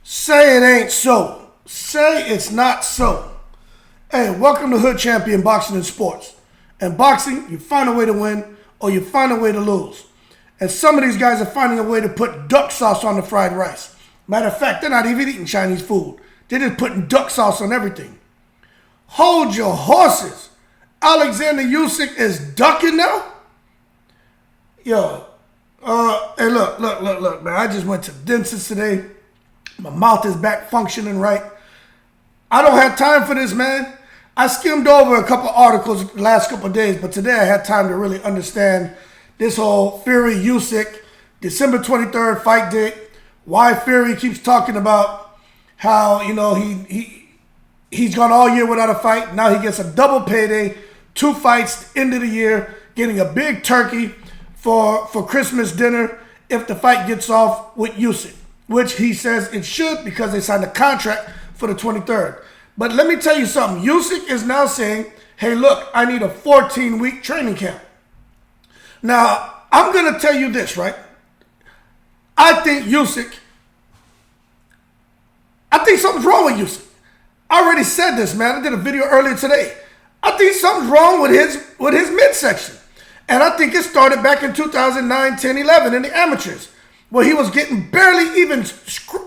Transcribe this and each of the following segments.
Say it ain't so. Say it's not so. Hey, welcome to Hood Champion Boxing and Sports. In boxing, you find a way to win or you find a way to lose. And some of these guys are finding a way to put duck sauce on the fried rice. Matter of fact, they're not even eating Chinese food. They're just putting duck sauce on everything. Hold your horses. Oleksandr Usyk is ducking now? Yo, hey, look, man. I just went to the dentist today. My mouth is back functioning right. I don't have time for this, man. I skimmed over a couple articles the last couple of days, but today I had time to really understand this whole Fury Usyk December 23rd fight date. Why Fury keeps talking about how, you know, he's gone all year without a fight. Now he gets a double payday, 2 fights end of the year, getting a big turkey for Christmas dinner if the fight gets off with Usyk, which he says it should because they signed a contract for the 23rd. But let me tell you something. Usyk is now saying, hey, look, I need a 14-week training camp. Now, I'm going to tell you this, right? I think something's wrong with Usyk. I already said this, man. I did a video earlier today. I think something's wrong with his midsection. And I think it started back in 2009, 10, 11 in the amateurs, where he was getting barely even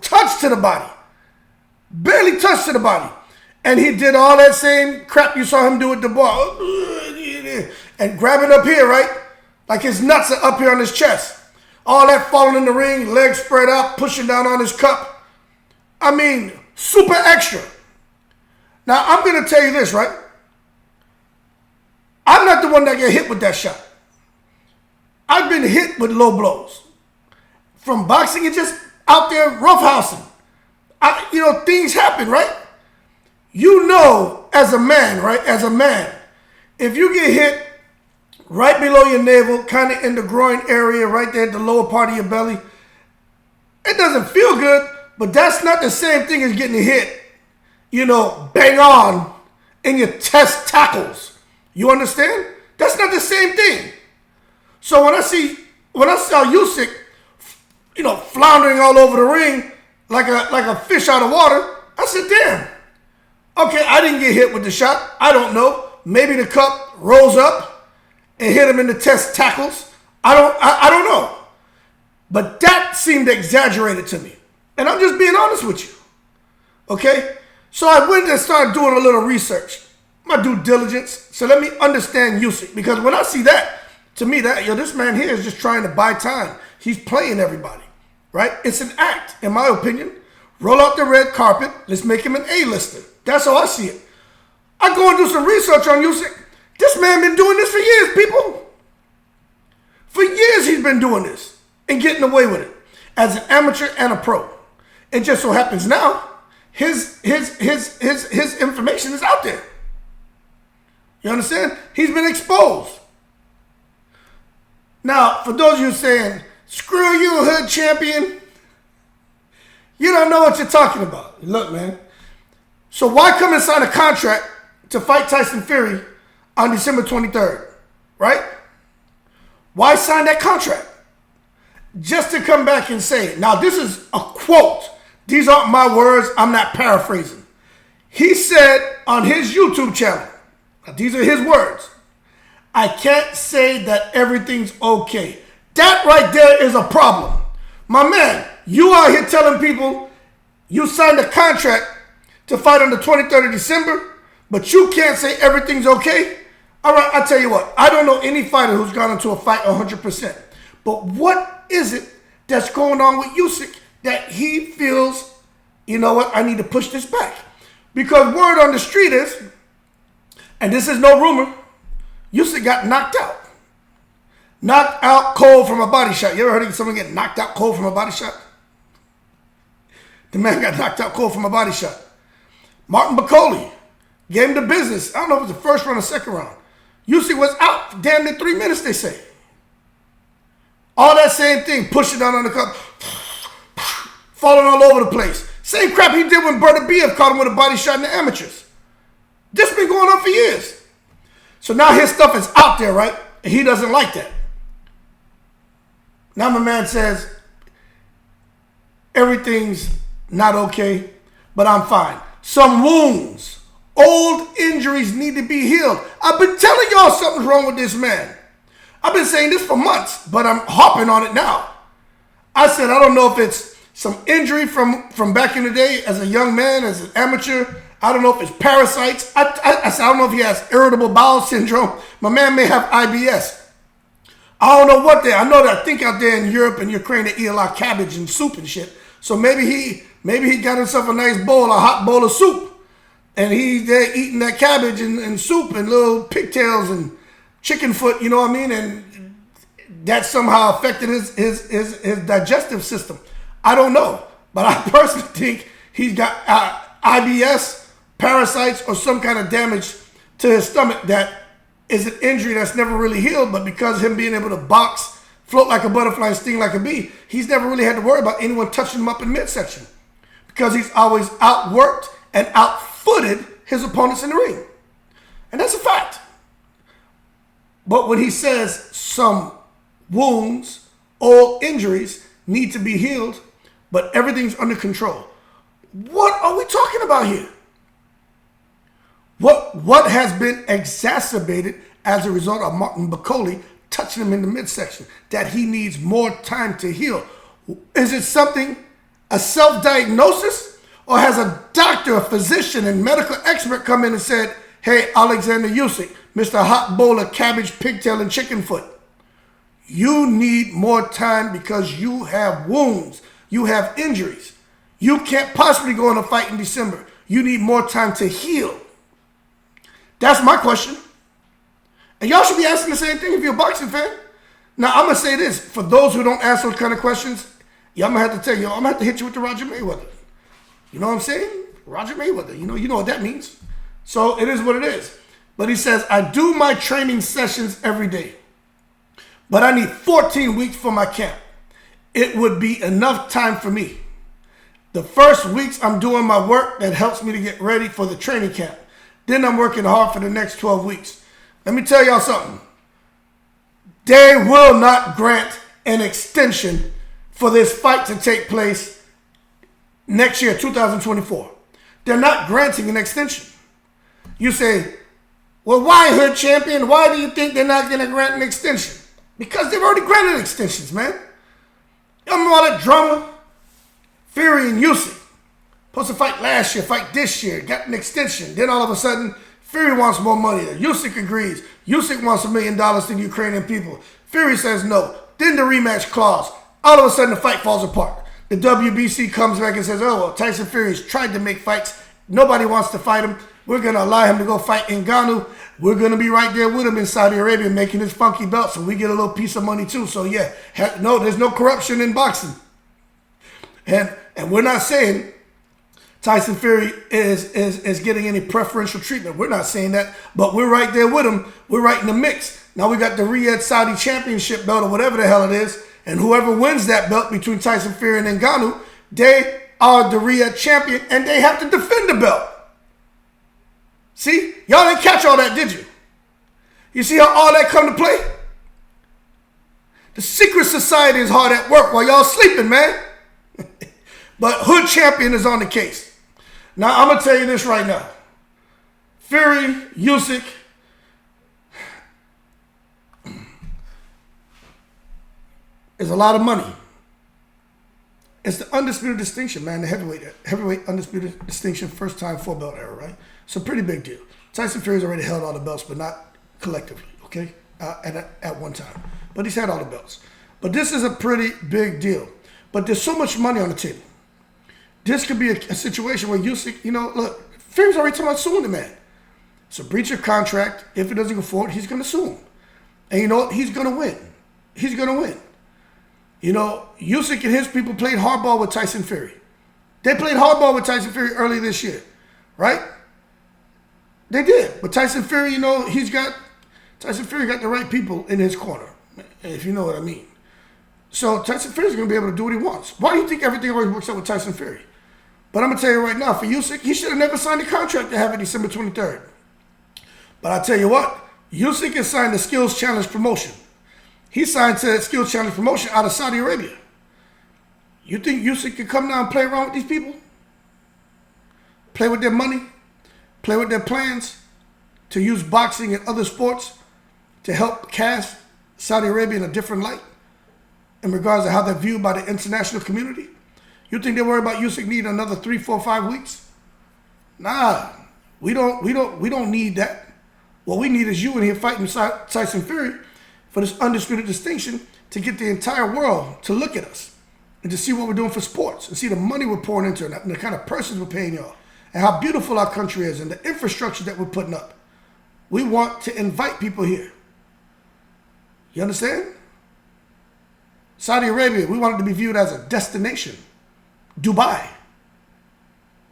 touched to the body. Barely touched to the body. And he did all that same crap you saw him do with the ball. And grabbing up here, right? Like his nuts are up here on his chest. All that falling in the ring, legs spread out, pushing down on his cup. I mean, super extra. Now, I'm going to tell you this, right? I'm not the one that get hit with that shot. I've been hit with low blows. From boxing, it's just out there roughhousing. Things happen, right? You know, as a man, right? As a man, if you get hit right below your navel, kind of in the groin area, right there at the lower part of your belly, it doesn't feel good, but that's not the same thing as getting hit, bang on in your testicles. You understand? That's not the same thing. So when I saw Usyk, floundering all over the ring like a fish out of water, I said, damn. Okay, I didn't get hit with the shot. I don't know. Maybe the cup rose up and hit him in the testicles. I don't know. But that seemed exaggerated to me. And I'm just being honest with you. Okay? So I went and started doing a little research. My due diligence. So let me understand Usyk. Because when I see that, to me, this man here is just trying to buy time. He's playing everybody. Right? It's an act, in my opinion. Roll out the red carpet. Let's make him an A-lister. That's how I see it. I go and do some research on Usyk. This man been doing this for years, people. For years he's been doing this and getting away with it as an amateur and a pro. It just so happens now his information is out there. You understand? He's been exposed. Now, for those of you saying, screw you, Hood Champion, you don't know what you're talking about. Look, man. So why come and sign a contract to fight Tyson Fury on December 23rd, right? Why sign that contract? Just to come back and say it. Now, this is a quote. These aren't my words. I'm not paraphrasing. He said on his YouTube channel, these are his words, I can't say that everything's okay. That right there is a problem. My man, you out here telling people you signed a contract to fight on the 23rd of December, but you can't say everything's okay? All right, I'll tell you what. I don't know any fighter who's gone into a fight 100%. But what is it that's going on with Usyk that he feels, you know what, I need to push this back? Because word on the street is, and this is no rumor, Usyk got knocked out. Knocked out cold from a body shot. You ever heard of someone get knocked out cold from a body shot? The man got knocked out cold from a body shot. Martin Bacoli gave him the business. I don't know if it was the first round or second round. Usyk was out for damn near 3 minutes, they say. All that same thing, pushing down on the cup, falling all over the place. Same crap he did when Bernabeev caught him with a body shot in the amateurs. This been going on for years. So now his stuff is out there, right? And he doesn't like that. Now my man says everything's not okay, but I'm fine. Some wounds, old injuries need to be healed. I've been telling y'all something's wrong with this man. I've been saying this for months, but I'm harping on it now. I said, I don't know if it's some injury from back in the day as a young man, as an amateur. I don't know if it's parasites. I said, I don't know if he has irritable bowel syndrome. My man may have IBS. I don't know what they. I know that I think out there in Europe and Ukraine they eat a lot of cabbage and soup and shit. So maybe he got himself a nice bowl, a hot bowl of soup, and he's there eating that cabbage and soup and little pigtails and chicken foot. You know what I mean? And that somehow affected his digestive system. I don't know, but I personally think he's got IBS, parasites, or some kind of damage to his stomach that is an injury that's never really healed, but because of him being able to box, float like a butterfly, and sting like a bee, he's never really had to worry about anyone touching him up in midsection because he's always outworked and outfooted his opponents in the ring. And that's a fact. But when he says some wounds, old injuries need to be healed, but everything's under control, what are we talking about here? What has been exacerbated as a result of Martin Bakole touching him in the midsection that he needs more time to heal? Is it something, a self-diagnosis, or has a doctor, a physician, and medical expert come in and said, hey, Oleksandr Usyk, Mr. Hot Bowl of Cabbage, Pigtail, and Chicken Foot, you need more time because you have wounds, you have injuries. You can't possibly go on a fight in December. You need more time to heal. That's my question. And y'all should be asking the same thing if you're a boxing fan. Now, I'm going to say this. For those who don't ask those kind of questions, I'm going to have to tell you, I'm going to have to hit you with the Roger Mayweather. You know what I'm saying? Roger Mayweather. You know what that means. So it is what it is. But he says, I do my training sessions every day, but I need 14 weeks for my camp. It would be enough time for me. The first weeks I'm doing my work that helps me to get ready for the training camp. Then I'm working hard for the next 12 weeks. Let me tell y'all something. They will not grant an extension for this fight to take place next year, 2024. They're not granting an extension. You say, well, why, Hood Champion? Why do you think they're not going to grant an extension? Because they've already granted extensions, man. You remember all that drama? Fury and Usyk. Supposed to fight last year, fight this year, got an extension. Then all of a sudden, Fury wants more money. Usyk agrees. Usyk wants $1 million to the Ukrainian people. Fury says no. Then the rematch clause. All of a sudden, the fight falls apart. The WBC comes back and says, oh, well, Tyson Fury's tried to make fights. Nobody wants to fight him. We're going to allow him to go fight Ngannou. We're going to be right there with him in Saudi Arabia making his funky belt so we get a little piece of money too. So, yeah, no, there's no corruption in boxing. And we're not saying Tyson Fury is getting any preferential treatment. We're not saying that, but we're right there with him. We're right in the mix. Now we got the Riyadh Saudi Championship belt or whatever the hell it is, and whoever wins that belt between Tyson Fury and Ngannou, they are the Riyadh champion, and they have to defend the belt. See? Y'all didn't catch all that, did you? You see how all that come to play? The secret society is hard at work while y'all sleeping, man. But Hood Champion is on the case. Now, I'm going to tell you this right now. Fury, Usyk, is a lot of money. It's the undisputed distinction, man. The heavyweight undisputed distinction, first time 4-belt era, right? It's a pretty big deal. Tyson Fury's already held all the belts, but not collectively, okay? At one time. But he's had all the belts. But this is a pretty big deal. But there's so much money on the table. This could be a situation where Usyk, look, Fury's already talking about suing the man. It's a breach of contract. If it doesn't go forward, he's going to sue him. And you know what? He's going to win. He's going to win. Usyk and his people played hardball with Tyson Fury. They played hardball with Tyson Fury early this year, right? They did. But Tyson Fury, Tyson Fury got the right people in his corner, if you know what I mean. So Tyson Fury's going to be able to do what he wants. Why do you think everything always works out with Tyson Fury? But I'm going to tell you right now, for Usyk, he should have never signed a contract to have it December 23rd. But I tell you what, Usyk has signed the Skills Challenge promotion. He signed to that Skills Challenge promotion out of Saudi Arabia. You think Usyk can come down and play around with these people? Play with their money? Play with their plans? To use boxing and other sports to help cast Saudi Arabia in a different light in regards to how they're viewed by the international community? You think they worry about Usyk needing another 3, 4, 5 weeks? Nah, we don't need that. What we need is you in here fighting Tyson Fury for this undisputed distinction to get the entire world to look at us and to see what we're doing for sports and see the money we're pouring into it and the kind of persons we're paying y'all and how beautiful our country is and the infrastructure that we're putting up. We want to invite people here. You understand? Saudi Arabia, we want it to be viewed as a destination. Dubai.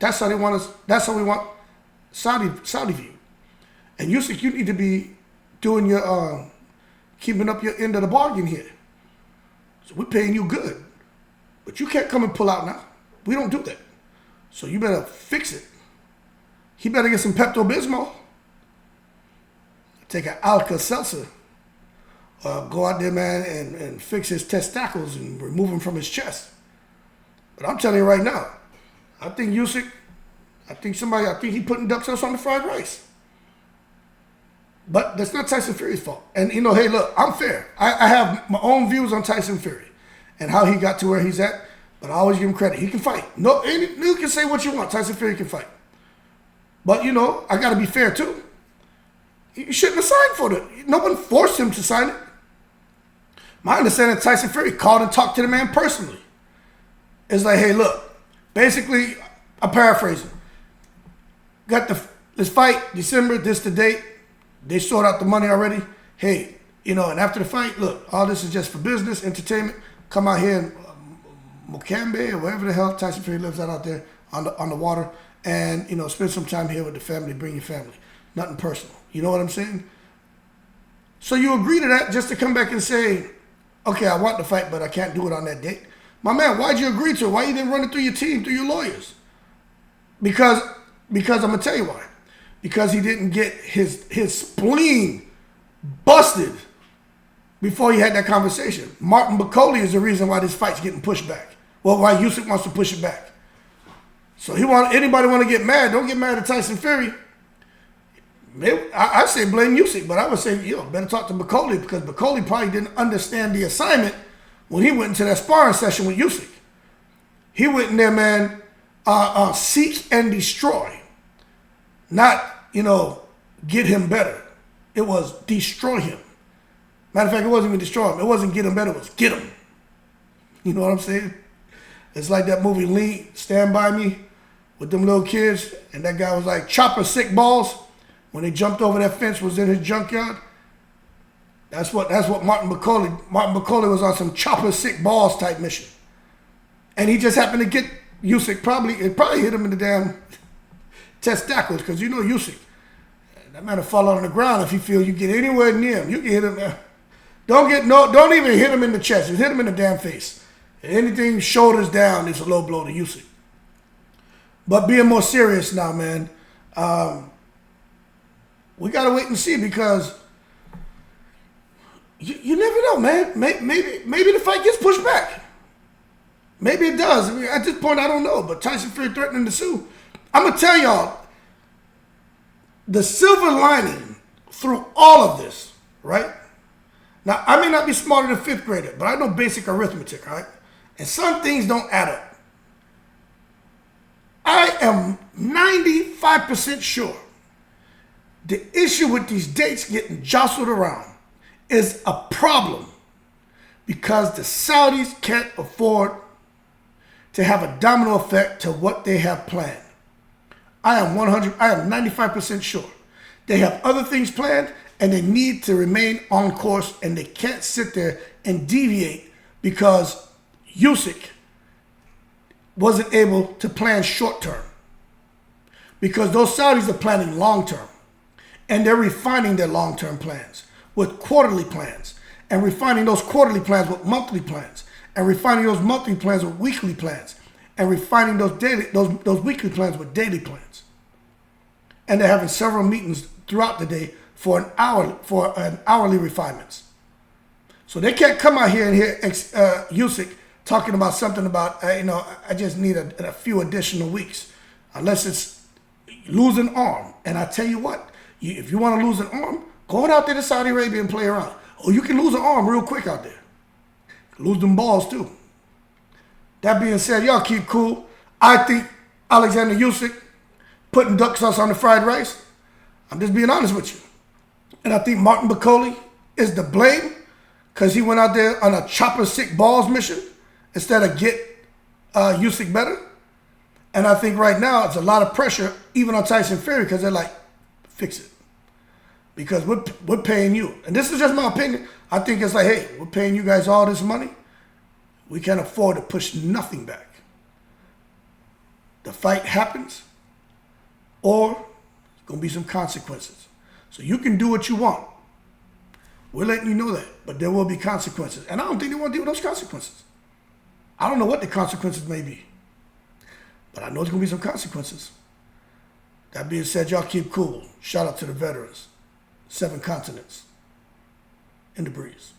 That's how they want us. That's how we want Saudi view. And Usyk, you need to be doing your keeping up your end of the bargain here. So we're paying you good, but you can't come and pull out now. We don't do that. So you better fix it. He better get some Pepto-Bismol. Take an Alka-Seltzer. Go out there, man, and fix his testicles and remove them from his chest. But I'm telling you right now, I think Usyk, I think he putting duck sauce on the fried rice. But that's not Tyson Fury's fault. And, you know, hey, look, I'm fair. I have my own views on Tyson Fury and how he got to where he's at, but I always give him credit. He can fight. No, you can say what you want. Tyson Fury can fight. But, you know, I got to be fair, too. You shouldn't have signed for it. No one forced him to sign it. My understanding, Tyson Fury called and talked to the man personally. It's like, hey, look, basically, I'm paraphrasing. Got this fight, December, this the date. They sort out the money already. Hey, you know, and after the fight, look, all this is just for business, entertainment. Come out here in Mocambe or wherever the hell Tyson Fury lives out there on the water and, you know, spend some time here with the family, bring your family. Nothing personal. You know what I'm saying? So you agree to that just to come back and say, okay, I want the fight, but I can't do it on that date. My man, why'd you agree to it? Why you didn't run it through your team, through your lawyers? Because I'm going to tell you why. Because he didn't get his spleen busted before he had that conversation. Martin Bacoli is the reason why this fight's getting pushed back. Well, why Usyk wants to push it back. So anybody want to get mad, don't get mad at Tyson Fury. I say blame Usyk, but I would say, better talk to Bacoli because Bacoli probably didn't understand the assignment when he went into that sparring session with Usyk. He went in there, man, seek and destroy. Not, get him better. It was destroy him. Matter of fact, it wasn't even destroy him. It wasn't get him better. It was get him. You know what I'm saying? It's like that movie Lean, Stand By Me, with them little kids, and that guy was like chopper sick balls. When they jumped over that fence, was in his junkyard. That's what Martin Bacoli was on some chopper sick balls type mission. And he just happened to get Usyk, it probably hit him in the damn testicles, because you know Usyk. That man will fall on the ground if you feel you get anywhere near him. You can hit him. Don't even hit him in the chest. Just hit him in the damn face. Anything shoulders down is a low blow to Usyk. But being more serious now, man, we gotta wait and see because you never know, man. Maybe the fight gets pushed back. Maybe it does. I mean, at this point, I don't know. But Tyson Fury threatening to sue. I'm gonna tell y'all the silver lining through all of this, right? Now, I may not be smarter than a fifth grader, but I know basic arithmetic, right? And some things don't add up. I am 95% sure the issue with these dates getting jostled around is a problem because the Saudis can't afford to have a domino effect to what they have planned. I am 95% sure. They have other things planned and they need to remain on course and they can't sit there and deviate because Usyk wasn't able to plan short term. Because those Saudis are planning long term. And they're refining their long-term plans with quarterly plans and refining those quarterly plans with monthly plans and refining those monthly plans with weekly plans and refining those weekly plans with daily plans. And they're having several meetings throughout the day for an hourly refinements. So they can't come out here and hear Usyk talking about something about, I just need a few additional weeks. Unless it's lose an arm. And I tell you what, if you want to lose an arm, go out there to Saudi Arabia and play around. Or you can lose an arm real quick out there. Lose them balls too. That being said, y'all keep cool. I think Oleksandr Usyk putting duck sauce on the fried rice. I'm just being honest with you. And I think Martin Bakole is to blame because he went out there on a chopper sick balls mission instead of get Usyk better. And I think right now it's a lot of pressure even on Tyson Fury because they're like, fix it. Because we're paying you. And this is just my opinion. I think it's like, hey, we're paying you guys all this money. We can't afford to push nothing back. The fight happens or there's going to be some consequences. So you can do what you want. We're letting you know that. But there will be consequences. And I don't think they want to deal with those consequences. I don't know what the consequences may be. But I know there's going to be some consequences. That being said, y'all keep cool. Shout out to the veterans. 7 continents. In the breeze.